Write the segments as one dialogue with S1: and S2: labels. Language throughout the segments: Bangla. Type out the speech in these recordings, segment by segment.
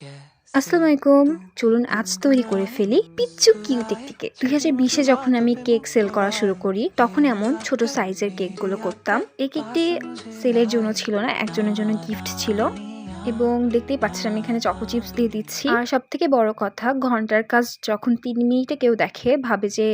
S1: আসসালামু আলাইকুম। চলুন আজ তৈরি করে ফেলি পিচ্চু কিউট একটি কেক। 2020-এ যখন আমি কেক সেল করা শুরু করি, তখন এমন ছোট সাইজের কেকগুলো করতাম। এই কেকটি সেলের জন্য ছিল না, একজনের জন্য গিফট ছিল। এবং দেখতেই পাচ্ছেন আমি এখানে চকো চিপস দিয়ে দিচ্ছি। আর সবথেকে বড় কথা, ঘন্টার কাজ যখন 3 মিনিটে কেউ দেখে ভাবে যে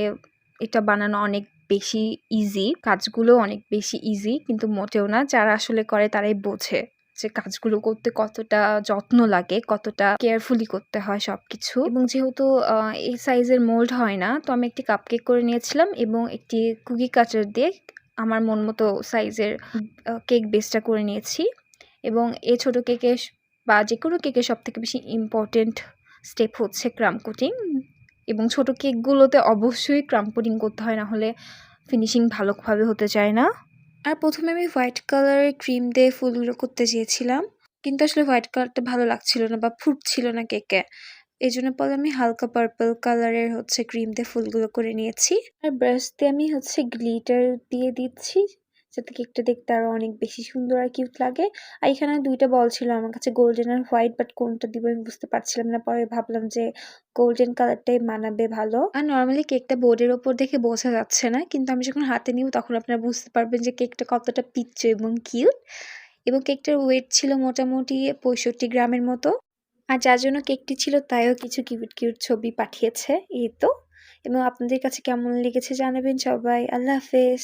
S1: এটা বানানো অনেক বেশি ইজি, কাজগুলো অনেক বেশি ইজি, কিন্তু মোটেও না। যারা আসলে করে তারাই বোঝে যে কাজগুলো করতে কতটা যত্ন লাগে, কতটা কেয়ারফুলি করতে হয় সবকিছু। এবং যেহেতু এই সাইজের মোল্ড হয় না, তো আমি একটি কাপকেক করে নিয়েছিলাম এবং একটি কুকি কাটার দিয়ে আমার মন মতো সাইজের কেক বেসটা করে নিয়েছি। এবং এই ছোট কেকের বা যেকোনো কেকের সবথেকে বেশি ইম্পর্টেন্ট স্টেপ হচ্ছে ক্রাম কোটিং। এবং ছোট কেকগুলোতে অবশ্যই ক্রাম কোটিং করতে হয়, না হলে ফিনিশিং ভালোভাবে হতে চায় না। আর প্রথমে আমি হোয়াইট কালারের ক্রিম দিয়ে ফুলগুলো করতে চেয়েছিলাম, কিন্তু আসলে হোয়াইট কালারটা ভালো লাগছিল না বা ফুটছিল না কেকে। এই জন্য পরে আমি হালকা পার্পল কালারের ক্রিম দিয়ে ফুলগুলো করে নিয়েছি। আর ব্রাশ দিয়ে আমি গ্লিটার দিয়ে দিচ্ছি, যাতে কেকটা দেখতে আরো অনেক বেশি সুন্দর আর কিউট লাগে। আর এখানে 2টা বল ছিল আমার কাছে, গোল্ডেন আর হোয়াইট, বাট কোনটা দিব আমি বুঝতে পারছিলাম না। পরে ভাবলাম যে গোল্ডেন কালারটাই মানাবে ভালো। আর নর্মালি কেকটা বোর্ডের ওপর দেখে বোঝা যাচ্ছে না, কিন্তু আমি যখন হাতে নিব তখন আপনারা বুঝতে পারবেন যে কেকটা কতটা পিচ্চু এবং কিউট। এবং কেকটার ওয়েট ছিল মোটামুটি 65 গ্রামের মতো। আর যার জন্য কেকটি ছিল তাইও কিছু কিউট কিউট ছবি পাঠিয়েছে, এই তো। এবং আপনাদের কাছে কেমন লেগেছে জানাবেন সবাই। আল্লাহ হাফেজ।